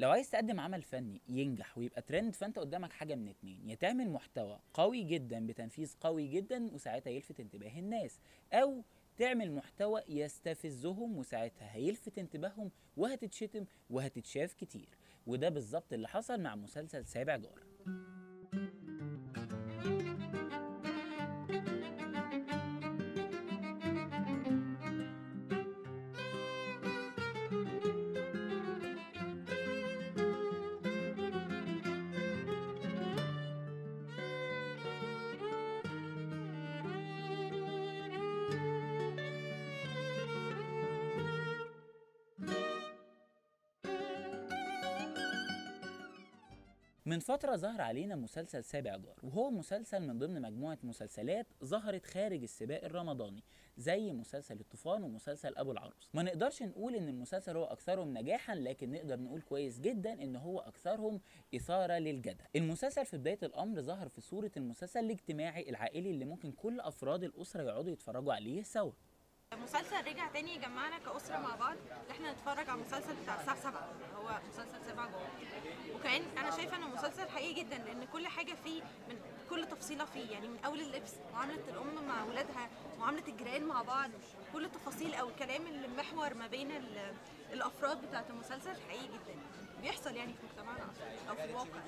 لو عايز تقدم عمل فني ينجح ويبقى ترند، فانت قدامك حاجه من اتنين: يا تعمل محتوى قوي جدا بتنفيذ قوي جدا وساعتها يلفت انتباه الناس، او تعمل محتوى يستفزهم وساعتها هيلفت انتباههم وهتتشتم وهتتشاف كتير. وده بالظبط اللي حصل مع مسلسل سابع جار. من فترة ظهر علينا مسلسل سابع جار، وهو مسلسل من ضمن مجموعة مسلسلات ظهرت خارج السباق الرمضاني زي مسلسل الطوفان ومسلسل أبو العروس. ما نقدرش نقول إن المسلسل هو أكثرهم نجاحا، لكن نقدر نقول كويس جدا إن هو أكثرهم إثارة للجدل. المسلسل في بداية الأمر ظهر في صورة المسلسل الاجتماعي العائلي اللي ممكن كل أفراد الأسرة يقعدوا يتفرجوا عليه سوا. مسلسل رجع تاني يجمعنا كأسرة مع بعض، ان احنا نتفرج على المسلسل بتاع الساعة 7 هو مسلسل سابع جار. وكمان انا شايفه انه مسلسل حقيقي جدا، لان كل حاجة فيه من كل تفصيلة فيه، يعني من اول اللبس، معاملة الام مع ولادها، معاملة الجيران مع بعض، كل التفاصيل او الكلام اللي محور ما بين الافراد بتاعت المسلسل حقيقي جدا بيحصل يعني في مجتمعنا او في الواقع.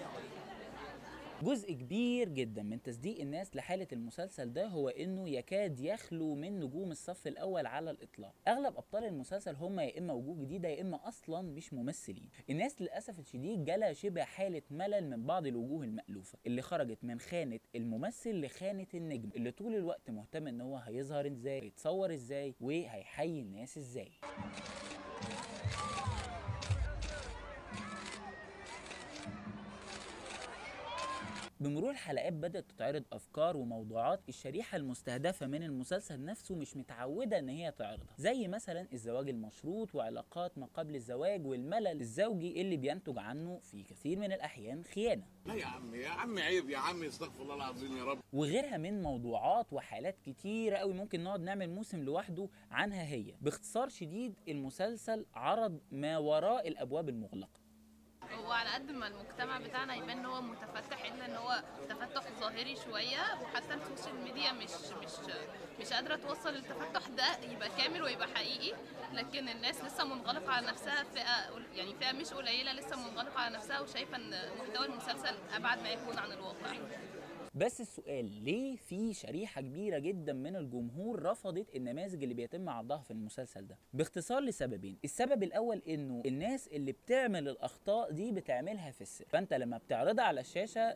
جزء كبير جدا من تصديق الناس لحالة المسلسل ده هو انه يكاد يخلو من نجوم الصف الاول على الاطلاق. اغلب ابطال المسلسل هم يا اما وجوه جديدة يا اما اصلا مش ممثلين. الناس للاسف الشديد جالها شبه حالة ملل من بعض الوجوه المألوفة اللي خرجت من خانة الممثل لخانة النجم اللي طول الوقت مهتم ان هو هيظهر ازاي، هيتصور ازاي، وهيحيي الناس ازاي. بمرور الحلقات بدأت تتعرض أفكار وموضوعات الشريحة المستهدفة من المسلسل نفسه مش متعودة إن هي تعرضها، زي مثلا الزواج المشروط وعلاقات ما قبل الزواج والملل الزوجي اللي بينتج عنه في كثير من الأحيان خيانة. لا يا عم عيب يا عم، استغفر الله العظيم يا رب. وغيرها من موضوعات وحالات كتيرة قوي ممكن نقعد نعمل موسم لوحده عنها. هي باختصار شديد المسلسل عرض ما وراء الأبواب المغلقة. هو على قد ما المجتمع بتاعنا يبان ان هو متفتح، الا ان هو تفتح ظاهري شويه، وحتى السوشيال ميديا مش قادره توصل التفتح ده يبقى كامل ويبقى حقيقي. لكن الناس لسه منغلقه على نفسها، فئه مش قليله لسه منغلقه على نفسها وشايفه ان محتوى المسلسل ابعد ما يكون عن الواقع. بس السؤال: ليه في شريحة كبيرة جدا من الجمهور رفضت النماذج اللي بيتم عرضها في المسلسل ده؟ باختصار لسببين. السبب الأول إنه الناس اللي بتعمل الأخطاء دي بتعملها في السر، فأنت لما بتعرضها على الشاشة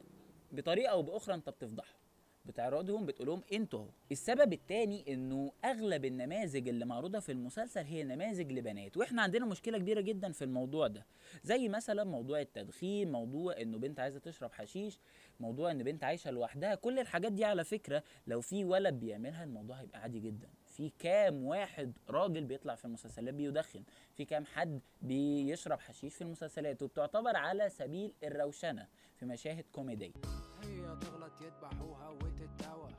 بطريقة أو بأخرى أنت بتفضحهم، بتعرضهم بتقولهم انتوا اهو. السبب التاني انه اغلب النماذج اللي معروضه في المسلسل هي نماذج لبنات، واحنا عندنا مشكله كبيره جدا في الموضوع ده، زي مثلا موضوع التدخين، موضوع انه بنت عايزه تشرب حشيش، موضوع ان بنت عايشه لوحدها. كل الحاجات دي على فكره لو في ولد بيعملها الموضوع هيبقى عادي جدا. في كام واحد راجل بيطلع في المسلسلات بيدخن، في كام حد بيشرب حشيش في المسلسلات، وبتعتبر على سبيل الروشنه في مشاهد كوميديه. هي تغلط يذبحوها وتتداوى،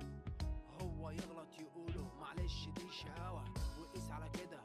هو يغلط يقولوا معلش دي شقاوة، وقيس على كده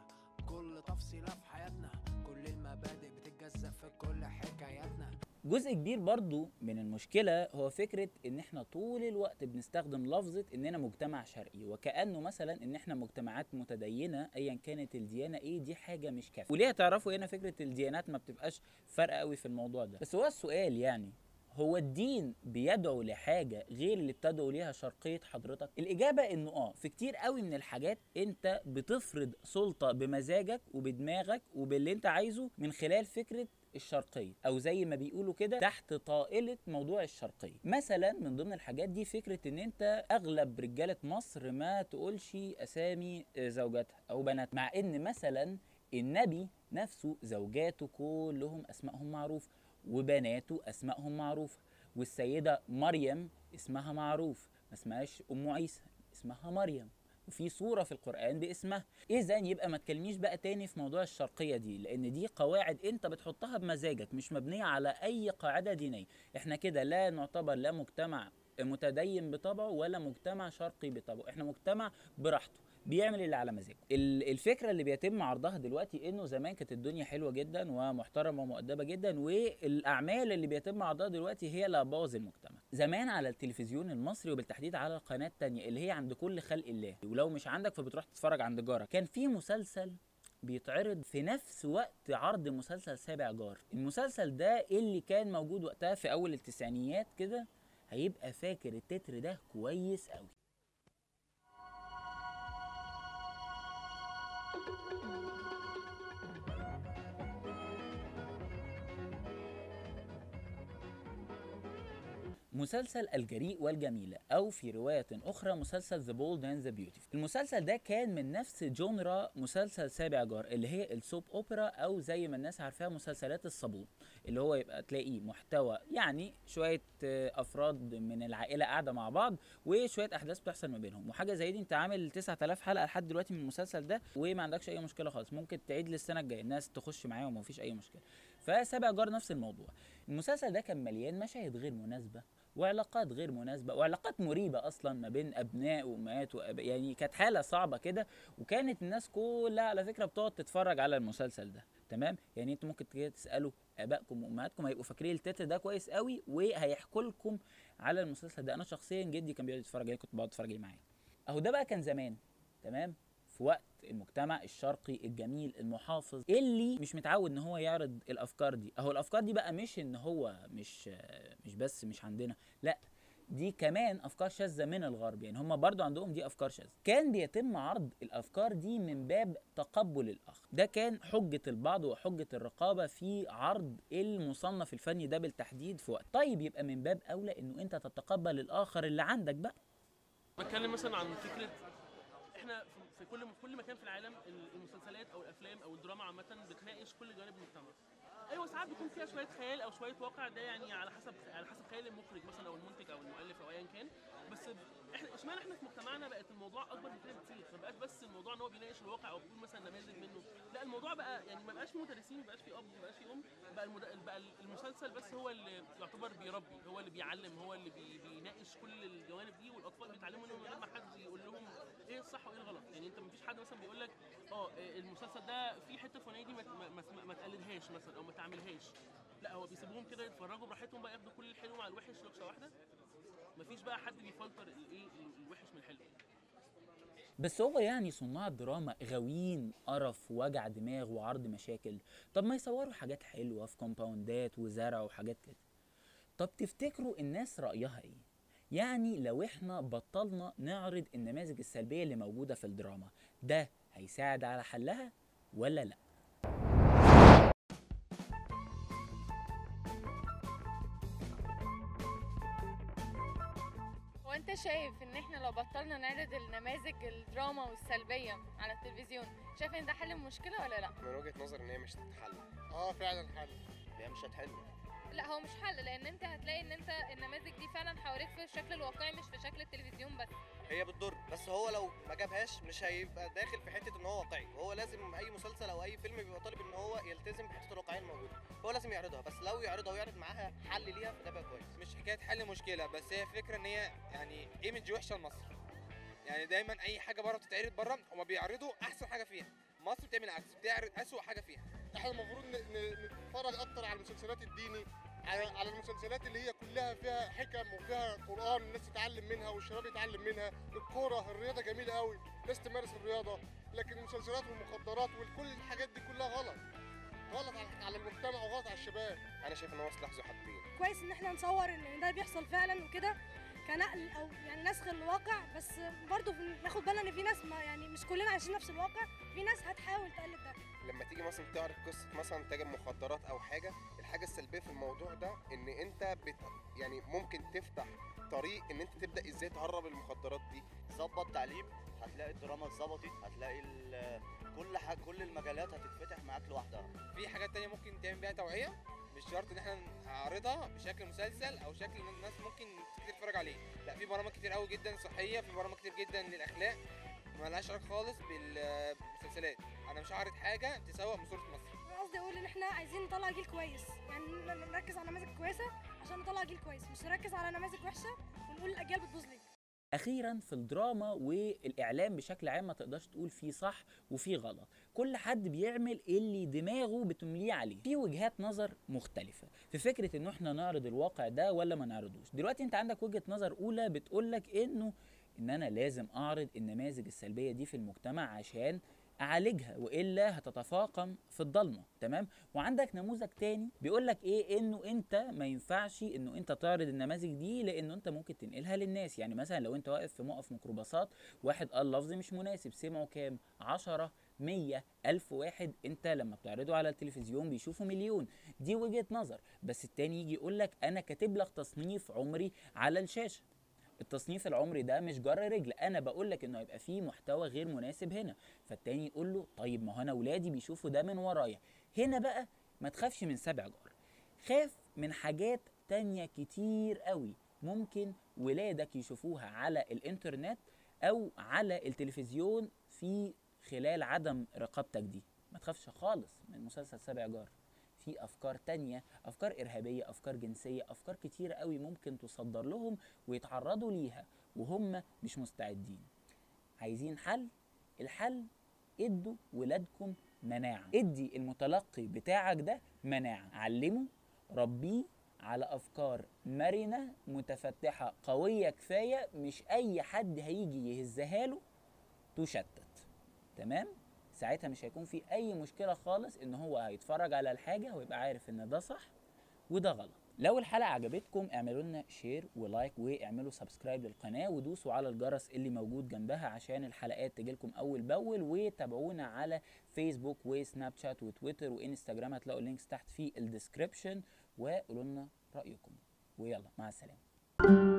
كل تفصيلة في حياتنا، كل المبادئ بتتجزأ في كل حكاياتنا. جزء كبير برضو من المشكلة هو فكرة ان احنا طول الوقت بنستخدم لفظة اننا مجتمع شرقي، وكأنه مثلا ان احنا مجتمعات متدينة ايا كانت الديانة ايه، دي حاجة مش كافية. وليه تعرفوا هنا فكرة الديانات ما بتبقاش فارقة قوي في الموضوع ده. بس هو السؤال يعني: هو الدين بيدعو لحاجة غير اللي بتدعو ليها شرقية حضرتك؟ الإجابة إنه في كتير قوي من الحاجات أنت بتفرض سلطة بمزاجك وبدماغك وباللي أنت عايزه من خلال فكرة الشرقية، أو زي ما بيقولوا كده تحت طائلة موضوع الشرقية. مثلا من ضمن الحاجات دي فكرة إن أنت أغلب رجالة مصر ما تقولش أسامي زوجاتها أو بنات، مع إن مثلا النبي نفسه زوجاته كلهم أسمائهم معروفة، وبناته اسمائهم معروفه، والسيده مريم اسمها معروف، ما اسمهاش ام عيسى، اسمها مريم، وفي سوره في القران باسمها. اذا يبقى ما تكلمنيش بقى تاني في موضوع الشرقيه دي، لان دي قواعد انت بتحطها بمزاجك مش مبنيه على اي قاعده دينيه. احنا كده لا نعتبر لا مجتمع متدين بطبعه ولا مجتمع شرقي بطبعه، احنا مجتمع براحته بيعمل اللي على مزاجه. الفكره اللي بيتم عرضها دلوقتي انه زمان كانت الدنيا حلوه جدا ومحترمه ومؤدبه جدا، والاعمال اللي بيتم عرضها دلوقتي هي اللي هتبوظ المجتمع. زمان على التلفزيون المصري وبالتحديد على القناه التانية اللي هي عند كل خلق الله، ولو مش عندك فبتروح تتفرج عند جارك، كان في مسلسل بيتعرض في نفس وقت عرض مسلسل سابع جار. المسلسل ده اللي كان موجود وقتها في اول التسعينيات كده هيبقى فاكر التتر ده كويس قوي. مسلسل الجريء والجميلة، أو في رواية أخرى مسلسل The Bold and the Beautiful. المسلسل ده كان من نفس جونرا مسلسل سابع جار اللي هي السوب أوبرا، أو زي ما الناس عارفاها مسلسلات الصابون، اللي هو يبقى تلاقيه محتوى يعني شوية أفراد من العائلة قاعدة مع بعض وشوية أحداث بتحصل ما بينهم وحاجة زي دي. أنت عامل 9000 حلقة لحد دلوقتي من المسلسل ده وما عندكش أي مشكلة خالص، ممكن تعيد للسنة الجاية الناس تخش معاهم ومفيش أي مشكلة. فسابع جار نفس الموضوع. المسلسل ده كان مليان مشاهد غير مناسبة وعلاقات غير مناسبة وعلاقات مريبة أصلا ما بين أبناء وأمهات يعني كانت حالة صعبة كده. وكانت الناس كلها على فكرة بتقعد تتفرج على المسلسل ده، تمام؟ يعني انتوا ممكن كده تسألوا آبائكم وأمهاتكم هيبقوا فاكرين التتر ده كويس قوي وهيحكوا لكم على المسلسل ده. أنا شخصيا جدي كان بيقعد يتفرج عليه، كنت بقعد أتفرج عليه معاه. أهو ده بقى كان زمان، تمام؟ في وقت المجتمع الشرقي الجميل المحافظ اللي مش متعود ان هو يعرض الافكار دي. اهو الافكار دي بقى مش ان هو مش بس مش عندنا، لا دي كمان افكار شاذه من الغرب، يعني هم برضو عندهم دي افكار شاذه. كان بيتم عرض الافكار دي من باب تقبل الاخر، ده كان حجه البعض وحجه الرقابه في عرض المصنف الفني ده بالتحديد في وقت. طيب يبقى من باب اولى انه انت تتقبل الاخر اللي عندك بقى. بتكلم مثلا عن فكره احنا في كل مكان في العالم المسلسلات او الافلام او الدراما عامه بتناقش كل جوانب المجتمع. ايوه ساعات بيكون فيها شويه خيال او شويه واقع، ده يعني على حسب خيال المخرج مثلا او المنتج او المؤلف او ايا كان. بس اشمعنى احنا في مجتمعنا بقت الموضوع اكبر من كده بكتير، ما بقاش بس الموضوع ان هو بيناقش الواقع او بيقول مثلا نماذج منه، لا الموضوع بقى يعني ما بقاش في مدرسين، ما بقاش في اب، ما بقاش في ام، بقى المسلسل بس هو اللي يعتبر بيربي، هو اللي بيعلم، هو اللي بيناقش كل الجوانب دي، والاطفال بيتعلموا منه من غير ما حد يقول لهم ايه الصح وايه الغلط. يعني انت مفيش حد مثلا بيقول لك المسلسل ده في حته فلانيه دي ما تقلدهاش مثلا او ما تعملهاش، لا هو بيسيبوهم كده يتفرجوا براحتهم بقى، ياخدوا كل الحلو مع الوحش لقطه واحده، مفيش بقى حد بيفلتر الايه الوحش من الحلو. بس هو يعني صناع الدراما غاويين قرف ووجع دماغ وعرض مشاكل، طب ما يصوروا حاجات حلوه في كومباوندات وزرع وحاجات كده. طب تفتكروا الناس رأيها ايه؟ يعني لو احنا بطلنا نعرض النماذج السلبيه اللي موجوده في الدراما، ده هيساعد على حلها ولا لا؟ وانت شايف ان احنا لو بطلنا نعرض النماذج الدراما والسلبية على التلفزيون، شايف ان ده حل المشكلة ولا لا؟ من وجهة نظري ان هي مش هتتحل. فعلا حل. هي مش هتحل. لا هو مش حل، لان انت هتلاقي ان انت النماذج دي فعلا حواليك في الشكل الواقعي مش في شكل التلفزيون بس. هي بتضر، بس هو لو ما جابهاش مش هيبقى داخل في حته ان هو واقعي. هو لازم اي مسلسل او اي فيلم بيبقى طالب ان هو يلتزم بحته الواقعيه الموجوده، هو لازم يعرضها، بس لو يعرضها ويعرض معاها حل ليها فده بقى كويس. مش حكايه حل مشكله، بس هي فكره ان هي يعني ايمج وحشه لمصر. يعني دايما اي حاجه بره بتتعرض بره هما بيعرضوا احسن حاجه فيها، مصر بتعمل العكس، بتعرض اسوأ حاجه فيها. احنا المفروض نتفرج اكتر على المسلسلات الديني، على المسلسلات اللي هي كلها فيها حكم وفيها قرآن الناس تتعلم منها والشباب يتعلم منها. الكورة، الرياضة جميلة قوي، الناس تمارس الرياضة، لكن المسلسلات والمخدرات وكل الحاجات دي كلها غلط على المجتمع وغلط على الشباب. انا شايف ان هو سلاح ذو حدين. كويس ان احنا نصور ان ده بيحصل فعلا وكده كنقل او يعني نسخ الواقع، بس برضه ناخد بالنا ان في ناس يعني مش كلنا عايشين نفس الواقع، في ناس هتحاول تقلد ده. لما تيجي مثلا تعرض قصه مثلا تاجر مخدرات او حاجه، الحاجه السلبيه في الموضوع ده ان انت يعني ممكن تفتح طريق ان انت تبدا ازاي تهرب المخدرات دي. ظبط تعليم هتلاقي الدراما اتظبطت، هتلاقي كل المجالات هتتفتح معاك لوحدها. في حاجات تانية ممكن تعمل بيها توعيه، مش شرط ان احنا نعرضها بشكل مسلسل او شكل الناس ممكن كتير تتفرج عليه، لا في برامج كتير قوي جدا صحيه، في برامج كتير جدا للاخلاق ما لهاش علاقه خالص بالمسلسلات. انا مش هعرض حاجه تسوق من صوره مصر. انا قصدي اقول ان احنا عايزين نطلع جيل كويس، يعني نركز على نماذج كويسه عشان نطلع جيل كويس، مش نركز على نماذج وحشه ونقول الاجيال بتبوظ ليه. اخيرا في الدراما والاعلام بشكل عام ما تقدرش تقول فيه صح وفيه غلط، كل حد بيعمل اللي دماغه بتمليه عليه. في وجهات نظر مختلفه في فكره انه احنا نعرض الواقع ده ولا ما نعرضوش. دلوقتي انت عندك وجهه نظر اولى بتقولك ان انا لازم اعرض النماذج السلبيه دي في المجتمع عشان اعالجها والا هتتفاقم في الضلمه، تمام؟ وعندك نموذج تاني بيقولك انه انت ما ينفعش انه انت تعرض النماذج دي لانه انت ممكن تنقلها للناس. يعني مثلا لو انت واقف في موقف ميكروباصات واحد قال لفظ مش مناسب، سمعوا كام؟ 10 100 1000 واحد، انت لما بتعرضه على التلفزيون بيشوفوا مليون. دي وجهه نظر. بس التاني يجي يقولك انا كاتب لك تصنيف عمري على الشاشه، التصنيف العمري ده مش جر رجل، انا بقول لك انه هيبقى فيه محتوى غير مناسب هنا. فالتاني يقول له طيب ما هو انا ولادي بيشوفوا ده من ورايا. هنا بقى ما تخافش من سبع جار، خاف من حاجات تانية كتير قوي ممكن ولادك يشوفوها على الانترنت او على التلفزيون في خلال عدم رقابتك دي. ما تخافش خالص من مسلسل سبع جار. في افكار تانية، افكار ارهابيه، افكار جنسيه، افكار كتيره قوي ممكن تصدر لهم ويتعرضوا ليها وهم مش مستعدين. عايزين حل؟ الحل ادوا ولادكم مناعه، ادي المتلقي بتاعك ده مناعه، علمه، ربيه على افكار مرنه متفتحه قويه كفايه مش اي حد هيجي يهزها له تشتت، تمام؟ ساعتها مش هيكون في اي مشكله خالص ان هو هيتفرج على الحاجه ويبقى عارف ان ده صح وده غلط. لو الحلقه عجبتكم اعملوا لنا شير ولايك واعملوا سبسكرايب للقناه ودوسوا على الجرس اللي موجود جنبها عشان الحلقات تجيلكم اول باول، وتابعونا على فيسبوك وسناب شات وتويتر وانستجرام، هتلاقوا اللينكس تحت في الديسكريبشن، وقولوا لنا رايكم. ويلا مع السلامه.